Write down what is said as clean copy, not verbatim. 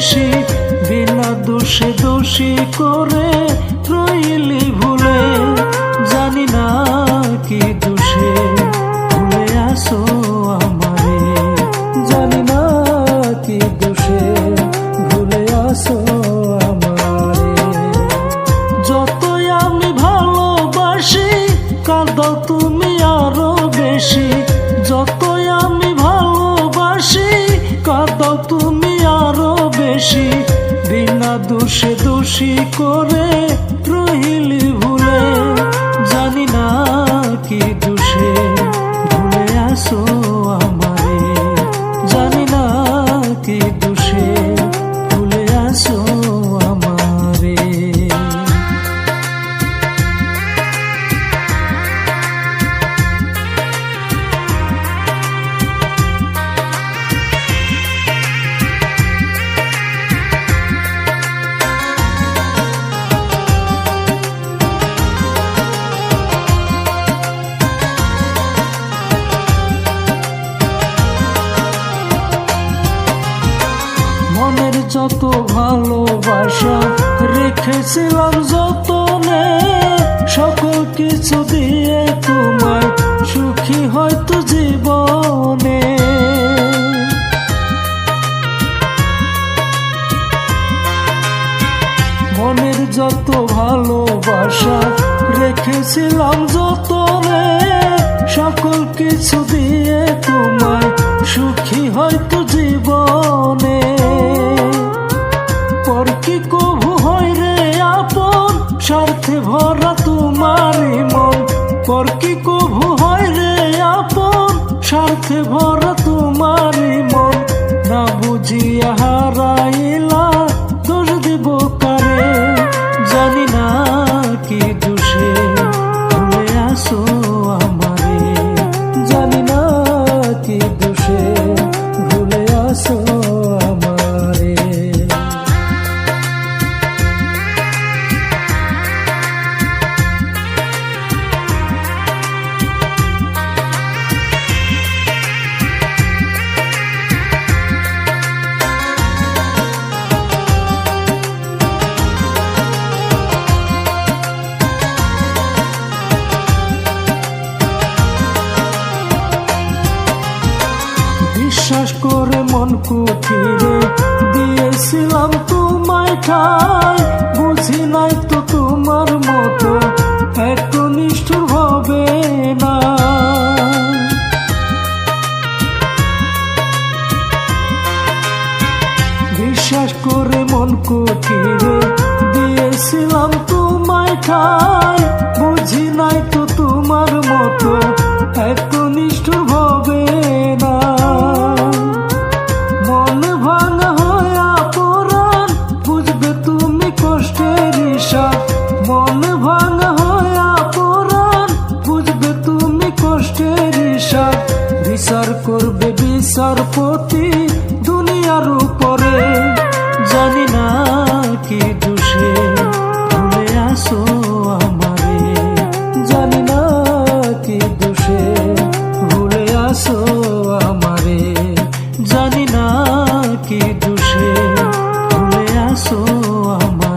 বেশি, বিনা দোষে দোষী করে রইলি ভুলে। জানি না কি দোষে ভুলে আসো আমারে, জানি না কি দোষে ভুলে আসো আমারে। যতই আমি ভালোবাসি কাঁদাও তুমি আরো বেশি, যতই আমি ভালোবাসি কাঁদাও তুমি আরো বেশি। বিনা দোষে দোষী করে রইলি ভুলে। জানি না কি দোষে ভুলে আসো আমারে, জানি না কি দোষে ভুলে আসো আমারে। মনের যত ভালোবাসা রেখেছিলাম যতনে, সকল কিছু দিয়ে তোমায় সুখী হয়তো জীবনে। মনের যত ভালোবাসা রেখেছিলাম যতনে, সকল কিছু দিয়ে তোমায় সুখী হয়তো জীবনে। পর কি কভু হয় রে আপন, স্বার্থে ভরা তোমারই মন। পর কি কভু হয় রে আপন, স্বার্থে ভরা তোমারই মন। না বুঝিয়া হারাইলা দোষ দিব কারে, জানি না কি দোষে ভুলে আসো আমারে, জানি না কি দোষে ভুলে আসো আমারে। বিশ্বাস করে মন কুঠিরে দিয়েছিলাম তোমায় ঠাই, বুঝি নাই তো তোমার মতো এত নিষ্ঠুর হবে না। বিশ্বাস করে মন কুঠিরে দিয়েছিলাম তোমায় ঠাই, বুঝি নাই তো তোমার মতো এত নিষ্ঠুর হবে না। মন ভাঙা হইয়া পরাণ বুঝবে তুমি কষ্টের হিসাব, মন ভাঙা হইয়া পরাণ বুঝবে তুমি কষ্টের হিসাব। বিচার করবে বিচারপতি দুনিয়ার উপরে, জানি না কি দোষে ভুলে আসো আমারে, জানি না কি দোষে ভুলে আসো আমারে, জানি না কি দোষে ভুলে আসো আমারে।